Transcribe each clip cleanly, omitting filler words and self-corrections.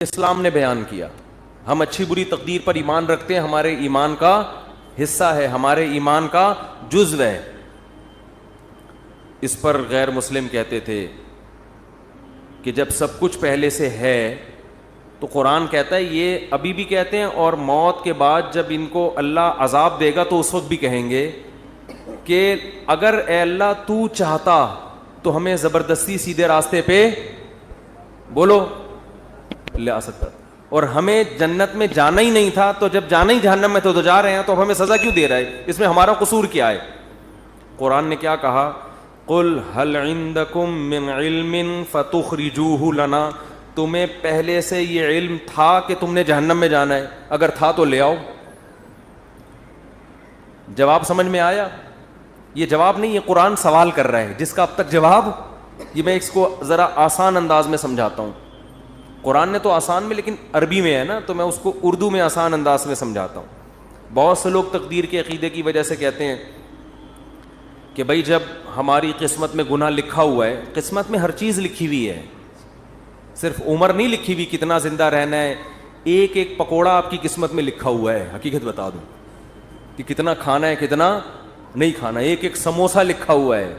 اسلام نے بیان کیا. ہم اچھی بری تقدیر پر ایمان رکھتے ہیں, ہمارے ایمان کا حصہ ہے, ہمارے ایمان کا جزو ہے. اس پر غیر مسلم کہتے تھے کہ جب سب کچھ پہلے سے ہے تو قرآن کہتا ہے, یہ ابھی بھی کہتے ہیں اور موت کے بعد جب ان کو اللہ عذاب دے گا تو اس وقت بھی کہیں گے کہ اگر اے اللہ تو چاہتا تو ہمیں زبردستی سیدھے راستے پہ بولو لے آ سکتا, اور ہمیں جنت میں جانا ہی نہیں تھا, تو جب جانا ہی جہنم میں تو جا رہے ہیں, تو اب ہمیں سزا کیوں دے رہا ہے؟ اس میں ہمارا قصور کیا ہے؟ قرآن نے کیا کہا, قل هل عندکم من علم فتخرجوه لنا, تمہیں پہلے سے یہ علم تھا کہ تم نے جہنم میں جانا ہے؟ اگر تھا تو لے آؤ. جواب سمجھ میں آیا؟ یہ جواب نہیں, یہ قرآن سوال کر رہا ہے جس کا اب تک جواب, یہ میں اس کو ذرا آسان انداز میں سمجھاتا ہوں. قرآن نے تو آسان میں, لیکن عربی میں ہے نا, تو میں اس کو اردو میں آسان انداز میں سمجھاتا ہوں. بہت سے لوگ تقدیر کے عقیدے کی وجہ سے کہتے ہیں کہ بھائی جب ہماری قسمت میں گناہ لکھا ہوا ہے, قسمت میں ہر چیز لکھی ہوئی ہے, صرف عمر نہیں لکھی ہوئی کتنا زندہ رہنا ہے, ایک ایک پکوڑا آپ کی قسمت میں لکھا ہوا ہے. حقیقت بتا دوں کہ کتنا کھانا ہے کتنا نہیں کھانا, ایک ایک سموسا لکھا ہوا ہے,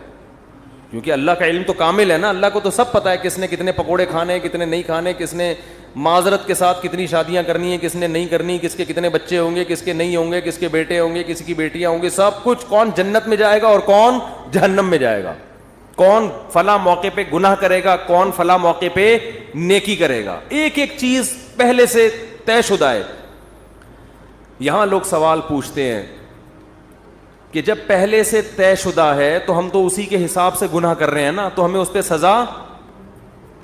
کیونکہ اللہ کا علم تو کامل ہے نا, اللہ کو تو سب پتہ ہے کس نے کتنے پکوڑے کھانے ہیں کتنے نہیں کھانے, کس نے معذرت کے ساتھ کتنی شادیاں کرنی ہیں کس نے نہیں کرنی, کس کے کتنے بچے ہوں گے کس کے نہیں ہوں گے, کس کے بیٹے ہوں گے کس کی بیٹیاں ہوں گے, سب کچھ, کون جنت میں جائے گا اور کون جہنم میں جائے گا, کون فلاں موقع پہ گناہ کرے گا کون فلاں موقع پہ نیکی کرے گا, ایک ایک چیز پہلے سے طے شدہ ہے. یہاں لوگ سوال پوچھتے ہیں کہ جب پہلے سے طے شدہ ہے تو ہم تو اسی کے حساب سے گناہ کر رہے ہیں نا, تو ہمیں اس پہ سزا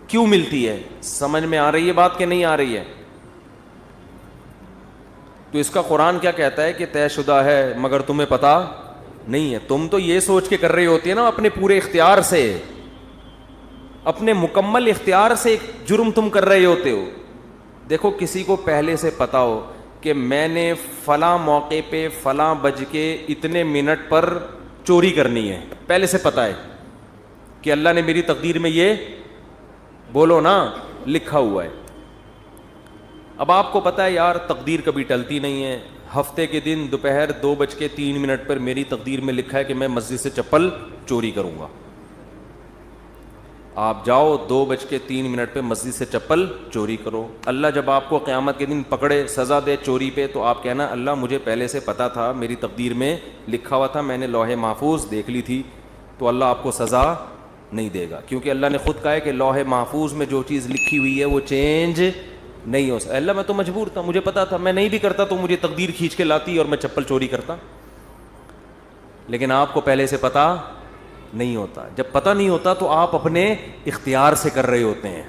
کیوں ملتی ہے؟ سمجھ میں آ رہی ہے بات کہ نہیں آ رہی ہے؟ تو اس کا قرآن کیا کہتا ہے کہ طے شدہ ہے مگر تمہیں پتہ نہیں ہے. تم تو یہ سوچ کے کر رہی ہوتی ہے نا اپنے پورے اختیار سے, اپنے مکمل اختیار سے ایک جرم تم کر رہے ہوتے ہو. دیکھو کسی کو پہلے سے پتہ ہو کہ میں نے فلاں موقع پہ فلاں بج کے اتنے منٹ پر چوری کرنی ہے, پہلے سے پتہ ہے کہ اللہ نے میری تقدیر میں یہ بولو نا لکھا ہوا ہے. اب آپ کو پتہ ہے یار تقدیر کبھی ٹلتی نہیں ہے, ہفتے کے دن دوپہر 2:03 پر میری تقدیر میں لکھا ہے کہ میں مسجد سے چپل چوری کروں گا. آپ جاؤ 2:03 پہ مسجد سے چپل چوری کرو. اللہ جب آپ کو قیامت کے دن پکڑے سزا دے چوری پہ, تو آپ کہنا اللہ مجھے پہلے سے پتہ تھا, میری تقدیر میں لکھا ہوا تھا, میں نے لوح محفوظ دیکھ لی تھی. تو اللہ آپ کو سزا نہیں دے گا, کیونکہ اللہ نے خود کہا ہے کہ لوح محفوظ میں جو چیز لکھی ہوئی ہے وہ چینج نہیں ہو سکتا. اللہ میں تو مجبور تھا, مجھے پتا تھا, میں نہیں بھی کرتا تو مجھے تقدیر کھینچ کے لاتی اور میں چپل چوری کرتا. لیکن آپ کو پہلے سے پتا نہیں ہوتا. جب پتہ نہیں ہوتا تو آپ اپنے اختیار سے کر رہے ہوتے ہیں.